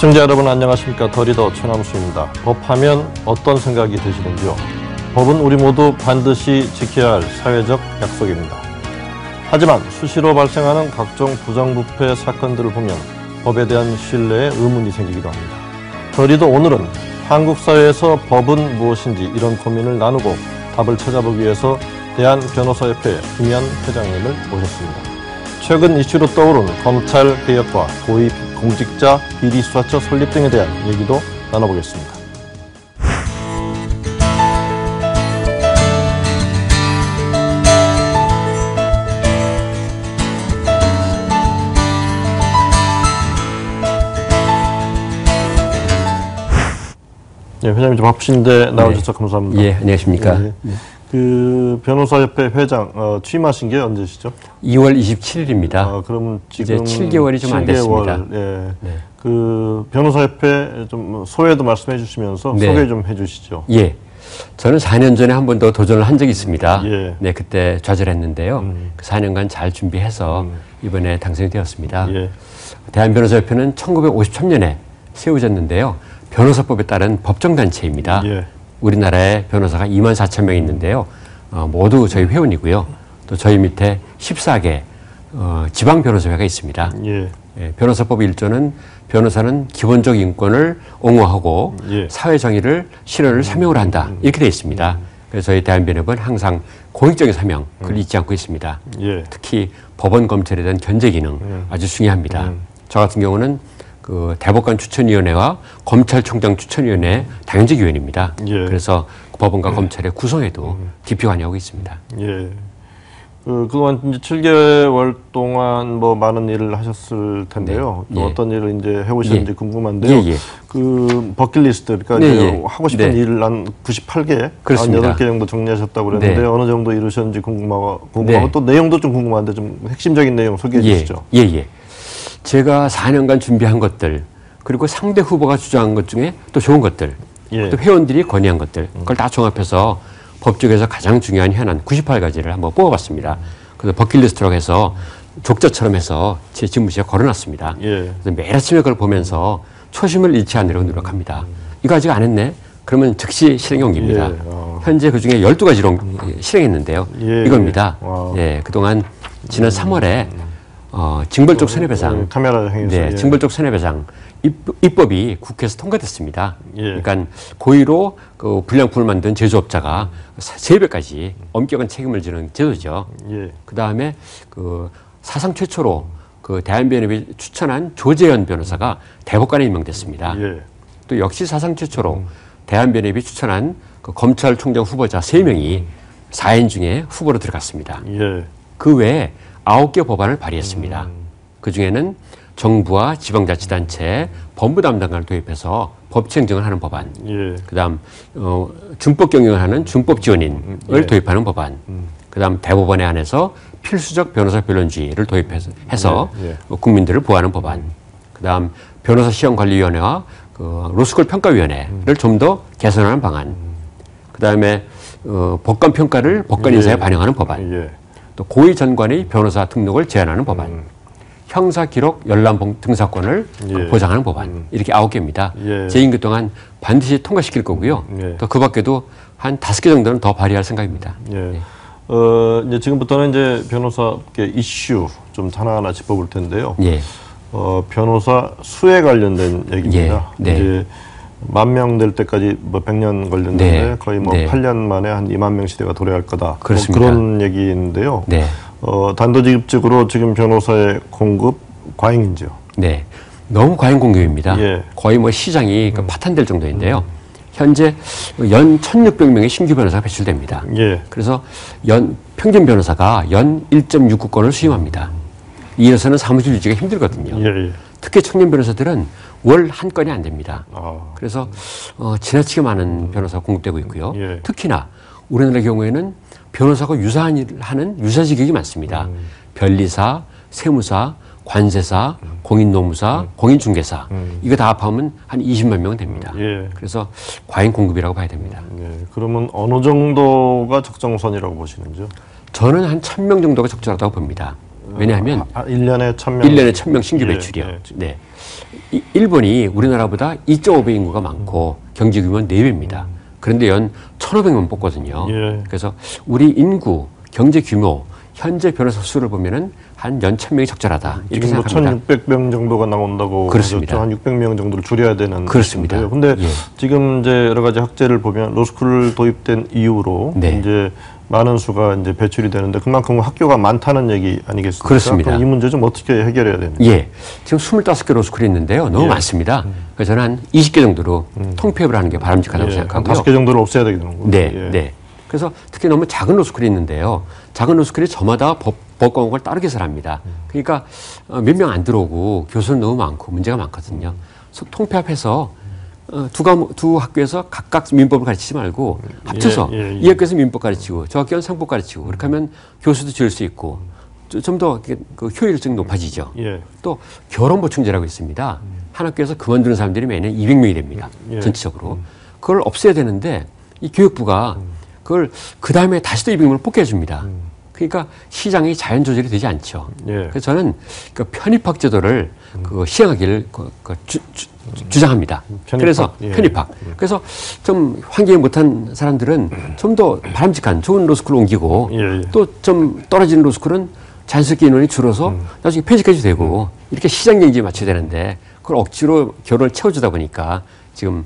시청자 여러분 안녕하십니까. 더 리더 최남수입니다. 법하면 어떤 생각이 드시는지요? 법은 우리 모두 반드시 지켜야 할 사회적 약속입니다. 하지만 수시로 발생하는 각종 부정부패 사건들을 보면 법에 대한 신뢰에 의문이 생기기도 합니다. 더 리더 오늘은 한국 사회에서 법은 무엇인지 이런 고민을 나누고 답을 찾아보기 위해서 대한변호사협회 김현 회장님을 모셨습니다. 최근 이슈로 떠오른 검찰 개혁과 고위공직자 비리수사처 설립 등에 대한 얘기도 나눠보겠습니다. 예, 회장님 좀 바쁘신데 나와주셔서 감사합니다. 예, 안녕하십니까. 그 변호사협회 회장 취임하신 게 언제시죠? 2월 27일입니다. 그러면 지금 이제 7개월이 좀 안 됐습니다. 예. 네. 그 변호사협회 좀 소회도 말씀해 주시면서 네. 소개 좀 해주시죠. 예, 저는 4년 전에 한 번 더 도전을 한 적이 있습니다. 예. 네, 그때 좌절했는데요. 그 4년간 잘 준비해서 이번에 당선이 되었습니다. 예. 대한변호사협회는 1953년에 세워졌는데요. 변호사법에 따른 법정단체입니다. 예. 우리나라에 변호사가 24,000명 있는데요. 모두 저희 회원이고요. 또 저희 밑에 14개 지방변호사회가 있습니다. 예. 예, 변호사법 1조는 변호사는 기본적 인권을 옹호하고 예. 사회정의를 실현을 사명으로 한다. 이렇게 되어 있습니다. 그래서 저희 대한변협은 항상 공익적인 사명, 그걸 잊지 않고 있습니다. 예. 특히 법원 검찰에 대한 견제 기능 아주 중요합니다. 저 같은 경우는 그 대법관 추천위원회와 검찰총장 추천위원회 당연직 위원입니다. 예. 그래서 법원과 검찰의 구성에도 깊이 관여하고 있습니다. 예. 그동안 이제 7개월 동안 뭐 많은 일을 하셨을 텐데요. 네. 또 예. 어떤 일을 이제 해오셨는지 예. 궁금한데요. 예, 예. 그 버킷리스트, 그러니까 네, 이제 예. 하고 싶은 네. 일을 한 98개, 그렇습니다. 8개 정도 정리하셨다고 그랬는데 네. 어느 정도 이루셨는지 궁금하고 네. 또 내용도 좀 궁금한데 좀 핵심적인 내용 소개해 주시죠. 예, 예. 제가 4년간 준비한 것들, 그리고 상대 후보가 주장한 것 중에 또 좋은 것들, 예. 또 회원들이 건의한 것들, 그걸 다 종합해서 법조계에서 가장 중요한 현안 98가지를 한번 뽑아봤습니다. 그래서 버킷리스트라고 해서 족자처럼 해서 제 집무실에 걸어놨습니다. 예. 그래서 매일 아침에 그걸 보면서 초심을 잃지 않으려고 노력합니다. 이거 아직 안 했네? 그러면 즉시 실행에 옮깁니다. 예. 현재 그 중에 12가지로 실행했는데요. 예. 이겁니다. 예. 예, 그동안 지난 3월에 징벌적 손해배상, 카메라 행위에서 네, 예. 징벌적 손해배상 입법이 국회에서 통과됐습니다. 예. 그러니까 고의로 그 불량품을 만든 제조업자가 3배까지 엄격한 책임을 지는 제도죠. 예. 그 다음에 그 사상 최초로 그 대한변협이 추천한 조재현 변호사가 대법관에 임명됐습니다. 예. 또 역시 사상 최초로 대한변협이 추천한 그 검찰총장 후보자 3명이 4인 중에 후보로 들어갔습니다. 예. 그 외에 9개 법안을 발의했습니다. 그 중에는 정부와 지방자치단체, 법무 담당관을 도입해서 법치 행정을 하는 법안, 예. 그다음 준법 경영을 하는 준법 지원인을 예. 도입하는 법안, 그다음 대법원에 한해서 필수적 변호사 변론주의를 도입해서 예. 국민들을 보호하는 법안, 그다음 변호사 시험관리위원회와 그 로스쿨 평가위원회를 좀 더 개선하는 방안, 그다음에 법관 평가를 법관 인사에 반영하는 법안. 예. 또 고위 전관의 변호사 등록을 제한하는 법안, 형사 기록 열람 등사권을 예. 보장하는 법안, 이렇게 9개입니다. 예. 제 임기 동안 반드시 통과시킬 거고요. 예. 또 그 밖에도 한 5개 정도는 더 발의할 생각입니다. 예. 이제 지금부터는 이제 변호사계 이슈 좀 하나하나 짚어볼 텐데요. 예. 변호사 수에 관련된 얘기입니다. 예. 네. 이제 10,000명 될 때까지 뭐 100년 걸렸는데 네. 거의 뭐 네. 8년 만에 한 20,000명 시대가 도래할 거다. 그렇습니다. 뭐 그런 얘기인데요. 네. 단도직입적으로 지금 변호사의 공급 과잉인지요? 네. 너무 과잉 공급입니다. 예. 거의 뭐 시장이 파탄될 정도인데요. 현재 연 1,600명의 신규 변호사가 배출됩니다. 예. 그래서 평균 변호사가 연 1.69건을 수임합니다. 이래서는 사무실 유지가 힘들거든요. 예. 예. 특히 청년 변호사들은 월 한 건이 안 됩니다. 그래서 지나치게 많은 변호사가 공급되고 있고요. 예. 특히나 우리나라 경우에는 변호사가 유사한 일을 하는 유사 직역이 많습니다. 변리사, 세무사, 관세사, 공인노무사, 공인중개사 이거 다 합하면 한 20만 명은 됩니다. 예. 그래서 과잉 공급이라고 봐야 됩니다. 예. 그러면 어느 정도가 적정선이라고 보시는지요? 저는 한 1,000명 정도가 적절하다고 봅니다. 왜냐하면 1년에 1,000명. 1년에 1,000명 신규 예, 매출이요. 예. 네. 일본이 우리나라보다 2.5배 인구가 많고 경제 규모는 4배입니다. 그런데 연 1,500명 뽑거든요. 예. 그래서 우리 인구, 경제 규모, 현재 변호사 수를 보면은 한 연 1,000명이 적절하다. 이렇게 지금 뭐 생각합니다. 1,600명 정도가 나온다고 그렇습니다. 한 600명 정도를 줄여야 되는 그렇습니다. 근데 예. 지금 이제 여러 가지 학제를 보면 로스쿨 도입된 이후로 네. 이제 많은 수가 이제 배출이 되는데 그만큼 학교가 많다는 얘기 아니겠습니까? 그렇습니다. 그럼 이 문제 좀 어떻게 해결해야 되는지. 예. 지금 25개 로스쿨이 있는데요. 너무 예. 많습니다. 그래서 저는 한 20개 정도로 통폐합을 하는 게 바람직하다고 예. 한 생각하고요. 5개 정도를 없애야 되겠는군요. 네, 예. 네. 그래서 특히 너무 작은 로스쿨이 있는데요. 작은 로스쿨이 저마다 법 과목을 따로 개설합니다. 그러니까 몇 명 안 들어오고 교수는 너무 많고 문제가 많거든요. 그래서 통폐합해서 두 학교에서 각각 민법을 가르치지 말고 합쳐서 이 학교에서 민법 가르치고 저 학교는 상법 가르치고 그렇게 하면 교수도 줄일 수 있고 좀 더 그 효율성이 높아지죠. 예. 또 결혼 보충제라고 있습니다. 한 학교에서 그만두는 사람들이 매년 200명이 됩니다. 예. 전체적으로. 그걸 없애야 되는데 이 교육부가 그걸 그 다음에 다시 또 200명을 뽑게 해줍니다. 그러니까 시장이 자연 조절이 되지 않죠. 예. 그래서 저는 그 편입학 제도를 그 시행하기를 주장합니다. 편입학? 그래서 예. 편입학. 그래서 좀 환경이 못한 사람들은 좀 더 바람직한 좋은 로스쿨을 옮기고 예, 예. 또 좀 떨어지는 로스쿨은 자연스럽게 인원이 줄어서 나중에 폐지까지 되고 이렇게 시장 경제에 맞춰야 되는데 그걸 억지로 교로를 채워주다 보니까 지금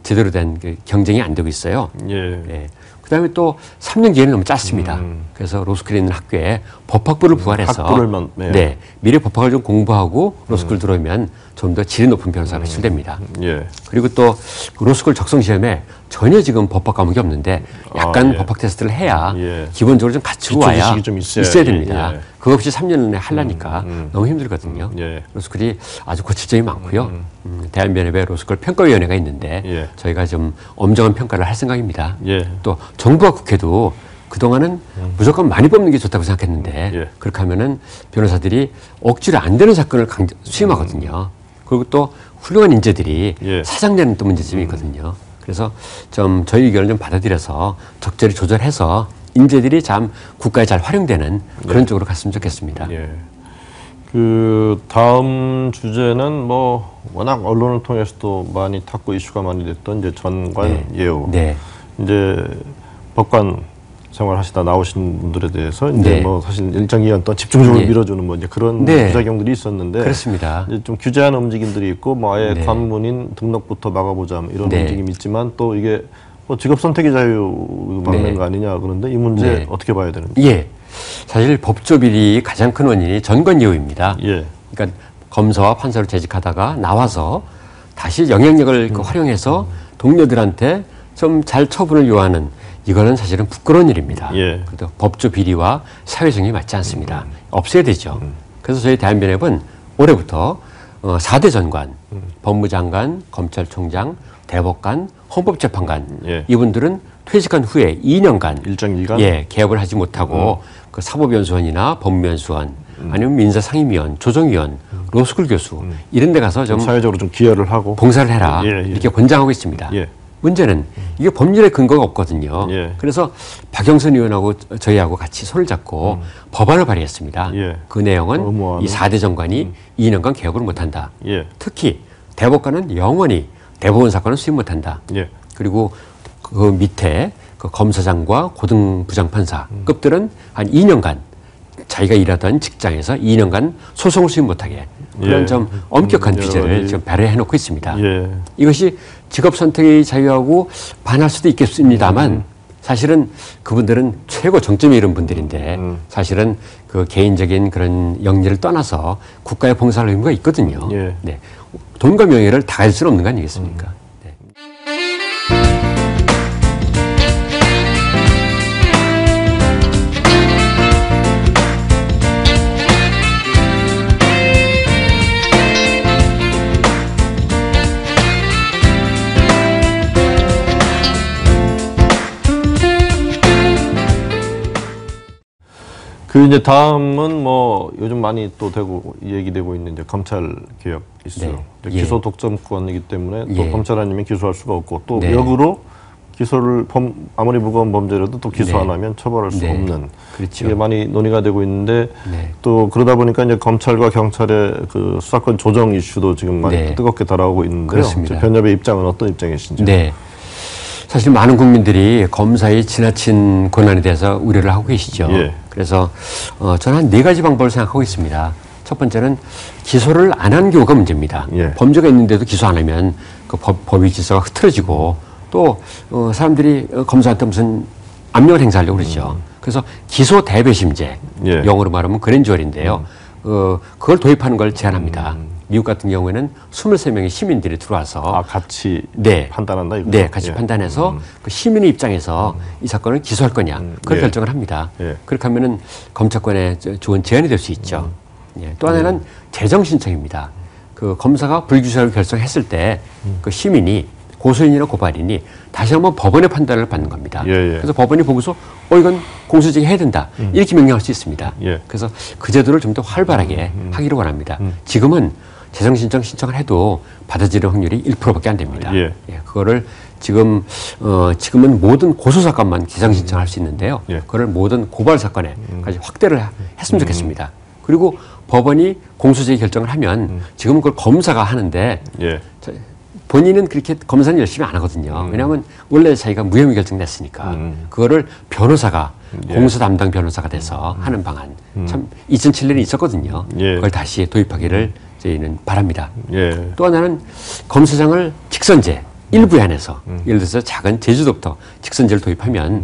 제대로 된 경쟁이 안 되고 있어요. 예. 네. 그다음에 또 3년 기회는 너무 짧습니다. 그래서 로스쿨에 있는 학교에 법학부를 부활해서 학부를 네. 미래 법학을 좀 공부하고 로스쿨 들어오면 좀 더 질이 높은 변호사가 배출됩니다. 예. 그리고 또 로스쿨 적성 시험에 전혀 지금 법학 과목이 없는데 약간 예. 법학 테스트를 해야 예. 기본적으로 좀 갖추고 기초 와야 지식이 좀 있어야 됩니다. 예. 그거 없이 3년 내에 하려니까 너무 힘들거든요. 예. 로스쿨이 아주 고질점이 많고요. 대한변협의 로스쿨 평가위원회가 있는데 예. 저희가 좀 엄정한 평가를 할 생각입니다. 예. 또 정부와 국회도 그동안은 무조건 많이 뽑는 게 좋다고 생각했는데 예. 그렇게 하면은 변호사들이 억지로 안 되는 사건을 수임하거든요. 그리고 또 훌륭한 인재들이 예. 사장되는 또 문제점이 있거든요. 그래서 좀 저희 의견을 좀 받아들여서 적절히 조절해서 인재들이 참 국가에 잘 활용되는 그런 쪽으로 갔으면 좋겠습니다. 예. 그 다음 주제는 뭐 워낙 언론을 통해서도 많이 탔고 이슈가 많이 됐던 이제 전관 예우. 네. 이제 법관 생활하시다 나오신 분들에 대해서 이제 네. 뭐 사실 일정 기간 동안 집중적으로 예. 밀어주는 뭐 이제 그런 네. 부작용들이 있었는데 그렇습니다. 이제 좀 규제하는 움직임들이 있고 뭐 아예 네. 관문인 등록부터 막아보자 뭐 이런 네. 움직임이 있지만 또 이게 뭐 직업 선택의 자유 막는 네. 거 아니냐 그런데 이 문제 네. 어떻게 봐야 되는지. 예. 사실 법조 비리 가장 큰 원인이 전관 예우입니다. 예. 그러니까 검사와 판사로 재직하다가 나와서 다시 영향력을 활용해서 동료들한테 좀 잘 처분을 요하는 이거는 사실은 부끄러운 일입니다. 예. 그래도 법조 비리와 사회성이 맞지 않습니다. 없애야 되죠. 그래서 저희 대한변협은 올해부터 4대 전관, 법무장관, 검찰총장, 대법관, 헌법재판관 예. 이분들은 퇴직한 후에 2년간 일정 기간. 개업을 하지 못하고 그 사법연수원이나 법무연수원 아니면 민사상임위원, 조정위원, 로스쿨 교수 이런 데 가서 좀 사회적으로 좀 기여를 하고 봉사를 해라 예, 예. 이렇게 권장하고 있습니다. 예. 문제는 이게 법률에 근거가 없거든요. 예. 그래서 박영선 의원하고 저희하고 같이 손을 잡고 법안을 발의했습니다. 예. 그 내용은 의무화는? 이 4대 정관이 2년간 개업을 못한다. 예. 특히 대법관은 영원히 대법원 사건을 수임 못한다. 예. 그리고 그 밑에 그 검사장과 고등부장판사급들은 한 2년간 자기가 일하던 직장에서 2년간 소송을 수임 못하게 그런 예. 좀 엄격한 여러 규제를 가지. 지금 발의해 놓고 있습니다. 예. 이것이 직업 선택의 자유하고 반할 수도 있겠습니다만 사실은 그분들은 최고 정점에 이른 분들인데 사실은 그 개인적인 그런 영리를 떠나서 국가에 봉사할 의무가 있거든요. 예. 네. 돈과 명예를 다 가질 수는 없는 거 아니겠습니까? 네. 그 이제 다음은 뭐 요즘 많이 또 되고 얘기되고 있는 이제 검찰 개혁 이슈. 네. 이제 예. 기소 독점권이기 때문에 또 예. 검찰 아니면 기소할 수가 없고 또 네. 역으로 기소를 아무리 무거운 범죄라도 또 기소 네. 안 하면 처벌할 수 네. 없는 그렇죠. 이게 많이 논의가 되고 있는데 네. 또 그러다 보니까 이제 검찰과 경찰의 그 수사권 조정 이슈도 지금 많이 네. 뜨겁게 다뤄오고 있는데요. 그렇습니다. 변협의 입장은 어떤 입장이신지? 네. 사실 많은 국민들이 검사의 지나친 권한에 대해서 우려를 하고 계시죠. 예. 그래서 저는 한 4가지 방법을 생각하고 있습니다. 첫 번째는 기소를 안 한 경우가 문제입니다. 예. 범죄가 있는데도 기소 안 하면 그 법의 질서가 흐트러지고 또 사람들이 검사한테 무슨 압력을 행사하려고 그러죠. 그래서 기소 대배심제, 예. 영어로 말하면 그랜주얼인데요. 그걸 도입하는 걸 제안합니다. 미국 같은 경우에는 23명의 시민들이 들어와서 같이 네. 판단한다 이거. 네, 같이 판단해서 그 시민의 입장에서 이 사건을 기소할 거냐 그걸 예. 결정을 합니다. 예. 그렇게 하면은 검찰권에 좋은 제한이 될 수 있죠. 예. 또 하나는 재정 신청입니다. 그 검사가 불기소를 결정했을 때 그 시민이 고소인이나 고발인이 다시 한번 법원의 판단을 받는 겁니다. 예, 예. 그래서 법원이 보고서 이건 공소제기 해야 된다 이렇게 명령할 수 있습니다. 예. 그래서 그 제도를 좀 더 활발하게 하기를 원합니다. 지금은 재정 신청을 해도 받아들일 확률이 1%밖에 안 됩니다. 예. 그거를 지금은 모든 고소 사건만 재정 신청할 수 있는데요. 예. 그걸 모든 고발 사건에까지 확대를 했으면 좋겠습니다. 그리고 법원이 공소제기 결정을 하면 지금은 그걸 검사가 하는데 예. 본인은 그렇게 검사는 열심히 안 하거든요. 왜냐하면 원래 자기가 무혐의 결정냈으니까 그거를 변호사가 예. 공소 담당 변호사가 돼서 하는 방안 참 2007년에 있었거든요. 예. 그걸 다시 도입하기를 저희는 바랍니다. 예. 또 하나는 검사장을 직선제 일부에 한해서 예를 들어서 작은 제주도부터 직선제를 도입하면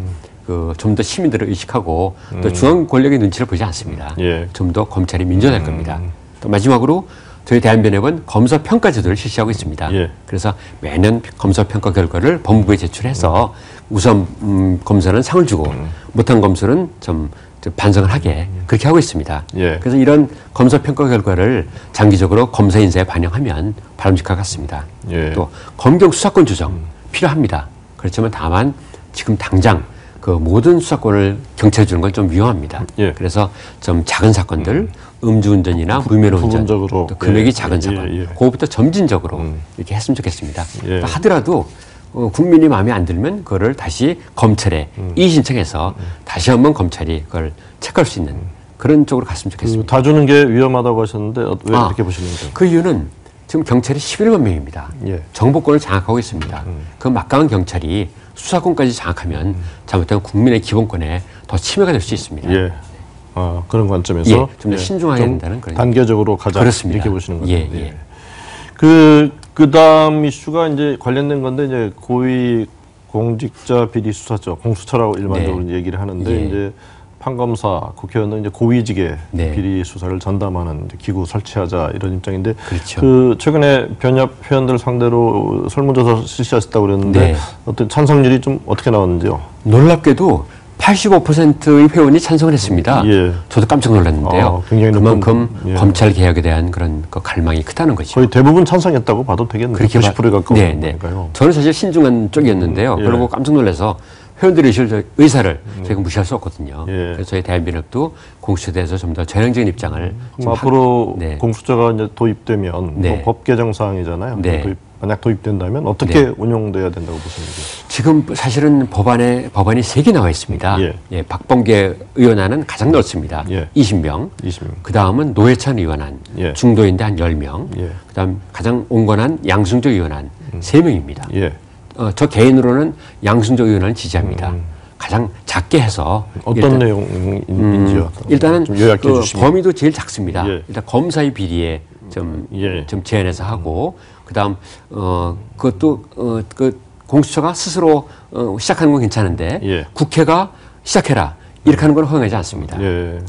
좀 더 시민들을 의식하고 또 중앙 권력의 눈치를 보지 않습니다. 예. 좀 더 검찰이 민주화될 겁니다. 또 마지막으로 저희 대한변협은 검사평가제도를 실시하고 있습니다. 예. 그래서 매년 검사평가 결과를 법무부에 제출해서 우선 검사는 상을 주고 못한 검사는 좀 반성을 하게 그렇게 하고 있습니다. 예. 그래서 이런 검사평가 결과를 장기적으로 검사 인사에 반영하면 바람직할 것 같습니다. 예. 또 검경 수사권 조정 필요합니다. 그렇지만 다만 지금 당장 그 모든 수사권을 경찰에 주는 건 좀 위험합니다. 예. 그래서 좀 작은 사건들, 음주운전이나 무면허운전, 부분적으로. 또 금액이 예. 작은 사건, 예. 예. 그것부터 점진적으로 이렇게 했으면 좋겠습니다. 예. 또 하더라도 국민이 마음에 안 들면 그거를 다시 검찰에 이의 신청해서 다시 한번 검찰이 그걸 체크할 수 있는 그런 쪽으로 갔으면 좋겠습니다. 다 주는 게 위험하다고 하셨는데 왜 그렇게 보시는지? 그 이유는 지금 경찰이 11만 명입니다. 예. 정보권을 장악하고 있습니다. 그 막강한 경찰이 수사권까지 장악하면 잘못하면 국민의 기본권에 더 침해가 될 수 있습니다. 예. 그런 관점에서 예, 좀더 신중해야 된다는 그런. 단계적으로 가자 그렇습니다. 이렇게 보시는 거죠. 예, 예. 그다음 이슈가 이제 관련된 건데 이제 고위 공직자 비리 수사처 공수처라고 일반적으로 네. 얘기를 하는데 예. 이제 판검사 국회의원은 이제 고위직의 네. 비리 수사를 전담하는 이제 기구 설치하자 이런 입장인데 그렇죠. 최근에 변협 회원들 상대로 설문조사 실시하셨다고 그랬는데 네. 어떤 찬성률이 좀 어떻게 나왔는지요? 놀랍게도 85%의 회원이 찬성을 했습니다. 예. 저도 깜짝 놀랐는데요. 굉장히 높은, 그만큼 예. 검찰 개혁에 대한 그런 그 갈망이 크다는 거죠. 거의 대부분 찬성했다고 봐도 되겠네요. 90%에 가까운 네, 네. 거니까요. 저는 사실 신중한 쪽이었는데요. 예. 그러고 깜짝 놀라서 회원들의 의사를 저희가 무시할 수 없거든요. 예. 그래서 저희 대한변협도 공수처에 대해서 좀 더 전향적인 입장을 좀 앞으로 네. 공수처가 이제 도입되면 네. 법 개정 사항이잖아요. 네. 만약 도입된다면 어떻게 네. 운용돼야 된다고 보시는지? 지금 사실은 법안이 3개 나와 있습니다. 예. 박범계 의원안은 가장 넓습니다. 예. 20명. 20명. 그 다음은 노회찬 의원안. 예. 중도인데 한 10명. 예. 그 다음 가장 온건한 양승조 의원안 3명입니다. 예. 저 개인으로는 양승조 의원을 지지합니다. 가장 작게 해서 어떤 내용인지요? 일단은 좀 요약해 그 주시면. 범위도 제일 작습니다. 예. 일단 검사의 비리에 좀 예. 제한해서 하고 그다음 그것도 그 공수처가 스스로 시작하는 건 괜찮은데 예. 국회가 시작해라 이렇게 하는 건 허용하지 않습니다. 예.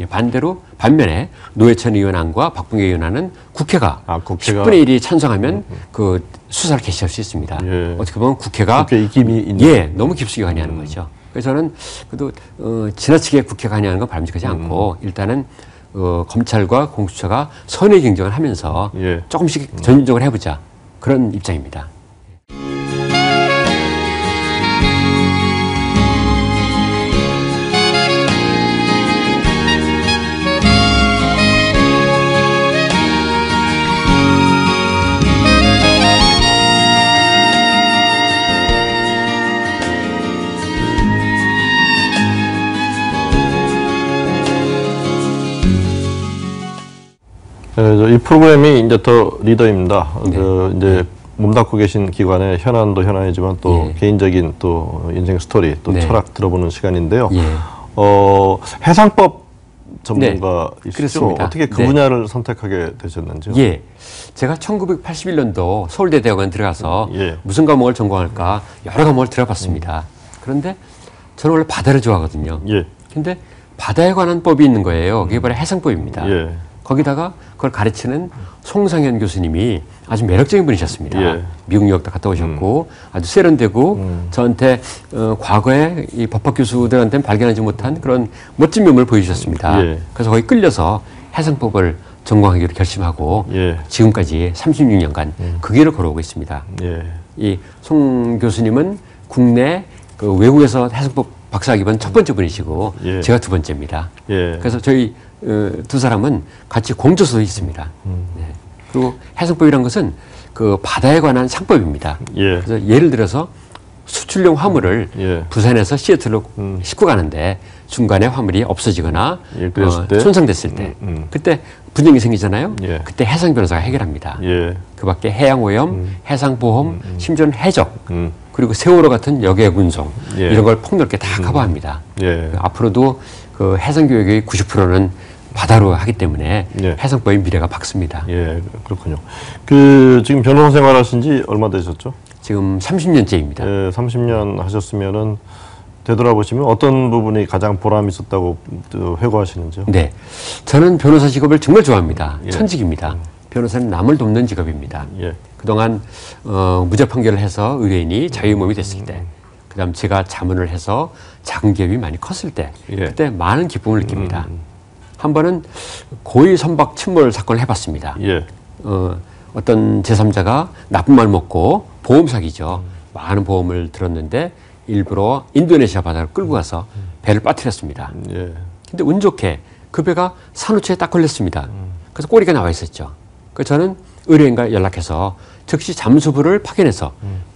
반면에 노회찬 의원안과 박범계 의원안은 국회가 국회가 10분의 1이 찬성하면 그 수사를 개시할 수 있습니다. 예. 어떻게 보면 국회가 국회 이김이 있는. 예, 너무 깊숙이 관여하는 거죠. 그래서 저는 그래도 지나치게 국회가 관여하는 건 바람직하지 않고 일단은 검찰과 공수처가 선의 경쟁을 하면서 예. 조금씩 전진적으로 해보자 그런 입장입니다. 이 프로그램이 이제 더 리더입니다. 네. 이제 몸담고 계신 기관의 현안도 현안이지만 또 예. 개인적인 또 인생 스토리 또 네. 철학 들어보는 시간인데요. 예. 해상법 전문가이시죠? 그렇습니다. 어떻게 그 네. 분야를 선택하게 되셨는지요? 예. 제가 1981년도 서울대 대학원 들어가서 예. 무슨 과목을 전공할까 여러 과목을 들어봤습니다. 그런데 저는 원래 바다를 좋아하거든요. 예. 근데 바다에 관한 법이 있는 거예요. 그게 바로 해상법입니다. 예. 거기다가 그걸 가르치는 송상현 교수님이 아주 매력적인 분이셨습니다. 예. 미국 유학도 갔다 오셨고 아주 세련되고 저한테 과거에 이 법학 교수들한테는 발견하지 못한 그런 멋진 면모를 보여주셨습니다. 예. 그래서 거기 끌려서 해상법을 전공하기로 결심하고 예. 지금까지 36년간 그 길을 걸어오고 있습니다. 예. 이 송 교수님은 국내 그 외국에서 해상법 박사학위반 첫 번째 분이시고 예. 제가 두 번째입니다. 예. 그래서 저희 두 사람은 같이 공조서도 있습니다. 네. 그리고 해상법이란 것은 그 바다에 관한 상법입니다. 예. 그래서 예를 들어서 수출용 화물을 예. 부산에서 시애틀로 싣고 가는데 중간에 화물이 없어지거나 예, 그랬을 때? 손상됐을 때 그때 분쟁이 생기잖아요. 예. 그때 해상 변호사가 해결합니다. 예. 그밖에 해양오염, 해상보험, 심지어는 해적 그리고 세월호 같은 역외군송 예. 이런 걸 폭넓게 다 커버합니다. 예. 앞으로도 그 해상교육의 90%는 바다로 하기 때문에 예. 해상법의 미래가 밝습니다. 예, 그렇군요. 지금 변호사 생활하신 지 얼마 되셨죠? 지금 30년째입니다. 예, 30년 하셨으면은 되돌아보시면 어떤 부분이 가장 보람 있었다고 회고하시는지요? 네. 저는 변호사 직업을 정말 좋아합니다. 예. 천직입니다. 변호사는 남을 돕는 직업입니다. 예. 그동안 무죄 판결을 해서 의뢰인이 자유몸이 됐을 때, 그다음 제가 자문을 해서 작은 기업이 많이 컸을 때, 예. 그때 많은 기쁨을 느낍니다. 한 번은 고의 선박 침몰 사건을 해봤습니다. 예. 어떤 제3자가 나쁜 말 먹고 보험 사기죠. 많은 보험을 들었는데 일부러 인도네시아 바다로 끌고 가서 배를 빠뜨렸습니다. 예. 근데 운 좋게 그 배가 산호초에 딱 걸렸습니다. 그래서 꼬리가 나와 있었죠. 그래서 저는 의뢰인과 연락해서 즉시 잠수부를 파견해서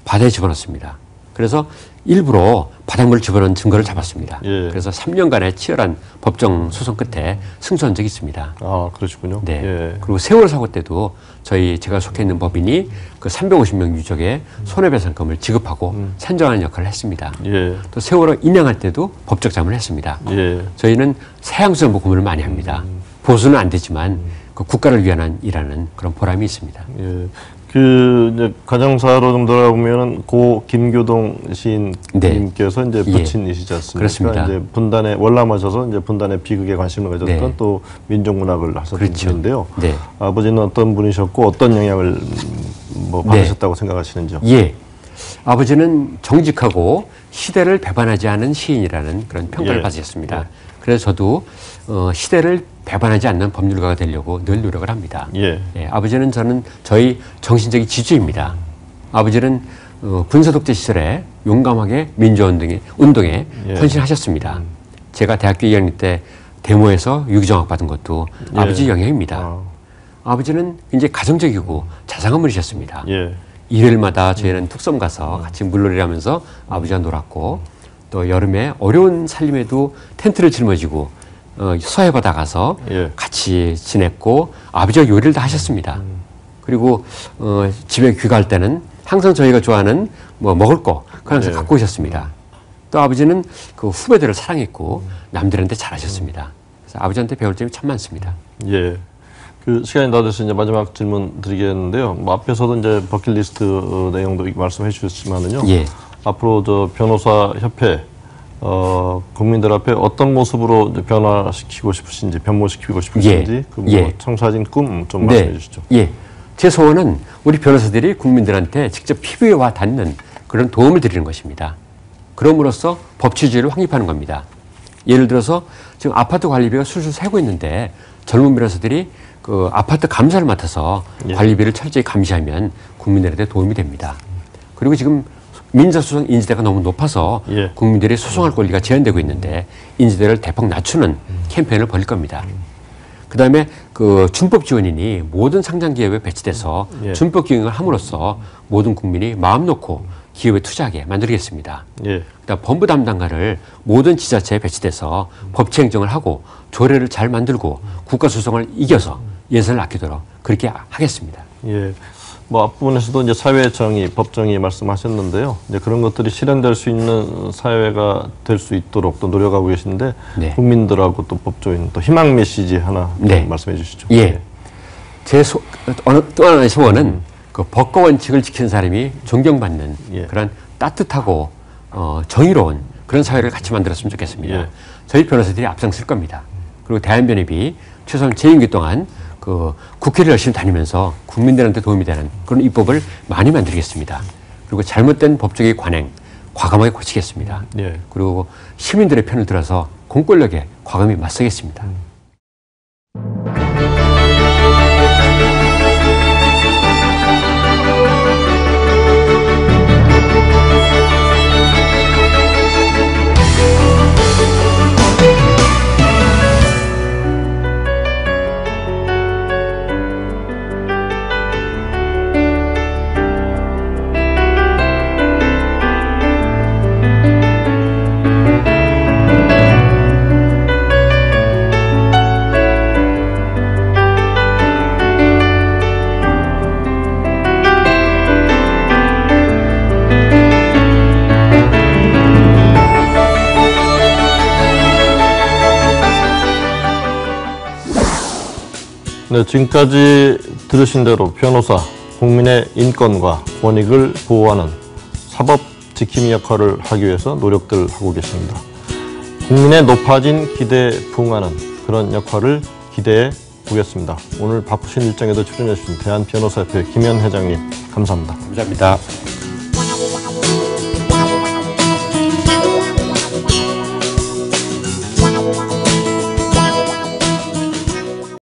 바다에 집어넣습니다. 그래서 일부러 바닷물을 집어넣은 증거를 잡았습니다. 예. 그래서 3년간의 치열한 법정 소송 끝에 승소한 적이 있습니다. 아, 그러시군요. 네. 예. 그리고 세월호 사고 때도 제가 속해 있는 법인이 그 350명 유족의 손해배상금을 지급하고 산정하는 역할을 했습니다. 예. 또 세월호 인양할 때도 법적 자문을 했습니다. 예. 저희는 사양수정보 고문을 많이 합니다. 보수는 안 되지만 그 국가를 위한 일하는 그런 보람이 있습니다. 예. 이제 가정사로 좀 돌아보면은 고 김교동 시인님께서 이제 예. 부친이시지 않습니까? 그렇습니다. 이제 분단에 월남하셔서 이제 분단의 비극에 관심을 가졌던 네. 또 민족문학을 하셨던 그렇죠. 분인데요. 네. 아버지는 어떤 분이셨고 어떤 영향을 받으셨다고 생각하시는지요? 예. 아버지는 정직하고 시대를 배반하지 않은 시인이라는 그런 평가를 예. 받으셨습니다. 그래서 저도 시대를 배반하지 않는 법률가가 되려고 늘 노력을 합니다. 예. 아버지는 저희 정신적인 지주입니다. 아버지는 군사독재 시절에 용감하게 민주운동에 예. 헌신하셨습니다. 제가 대학교 2학년 때 데모에서 유기정학 받은 것도 예. 아버지 영향입니다. 아. 아버지는 굉장히 가정적이고 자상한 분이셨습니다. 예. 일요일마다 저희는 툭섬 가서 같이 물놀이를 하면서 아버지와 놀았고 또 여름에 어려운 살림에도 텐트를 짊어지고 서해바다 가서 예. 같이 지냈고 아버지가 요리를 다 하셨습니다. 그리고 집에 귀가할 때는 항상 저희가 좋아하는 먹을 거 그걸 항상 예. 갖고 오셨습니다. 또 아버지는 그 후배들을 사랑했고 남들한테 잘하셨습니다. 그래서 아버지한테 배울 점이 참 많습니다. 예. 시간이 다 돼서 이제 마지막 질문 드리겠는데요. 앞에서도 이제 버킷리스트 내용도 말씀해 주셨지만은요. 예. 앞으로 변호사 협회 국민들 앞에 어떤 모습으로 변화시키고 싶으신지, 변모시키고 싶으신지, 예. 예. 청사진 꿈 좀 말씀해 주시죠. 예. 제 소원은 우리 변호사들이 국민들한테 직접 피부에 와 닿는 그런 도움을 드리는 것입니다. 그럼으로써 법치주의를 확립하는 겁니다. 예를 들어서 지금 아파트 관리비가 술술 새고 있는데 젊은 변호사들이 그 아파트 감사를 맡아서 예. 관리비를 철저히 감시하면 국민들한테 도움이 됩니다. 그리고 지금 민사소송 인지대가 너무 높아서 예. 국민들이 소송할 권리가 제한되고 있는데 인지대를 대폭 낮추는 캠페인을 벌일 겁니다. 그다음에 그 준법 지원인이 모든 상장 기업에 배치돼서 예. 준법 기능을 함으로써 모든 국민이 마음 놓고 기업에 투자하게 만들겠습니다. 예. 그다음 본부 담당관을 모든 지자체에 배치돼서 법치 행정을 하고 조례를 잘 만들고 국가 수성을 이겨서 예산을 아끼도록 그렇게 하겠습니다. 예. 뭐 앞부분에서도 이제 사회 정의, 법 정의 말씀하셨는데요. 이제 그런 것들이 실현될 수 있는 사회가 될 수 있도록 또 노력하고 계신데 네. 국민들하고 또 법조인 또 희망 메시지 하나 네. 말씀해 주시죠. 예. 제 또 하나의 소원은 그 법과 원칙을 지키는 사람이 존경받는 예. 그런 따뜻하고 정의로운 그런 사회를 같이 만들었으면 좋겠습니다. 예. 저희 변호사들이 앞장설 겁니다. 그리고 대한변협이 최소한 제 임기 동안 그 국회를 열심히 다니면서 국민들한테 도움이 되는 그런 입법을 많이 만들겠습니다. 그리고 잘못된 법적인 관행 과감하게 고치겠습니다. 예. 그리고 시민들의 편을 들어서 공권력에 과감히 맞서겠습니다. 네, 지금까지 들으신 대로 변호사, 국민의 인권과 권익을 보호하는 사법 지킴이 역할을 하기 위해서 노력들 하고 계십니다. 국민의 높아진 기대에 부응하는 그런 역할을 기대해 보겠습니다. 오늘 바쁘신 일정에도 출연해 주신 대한변호사협회 김현 회장님 감사합니다. 감사합니다.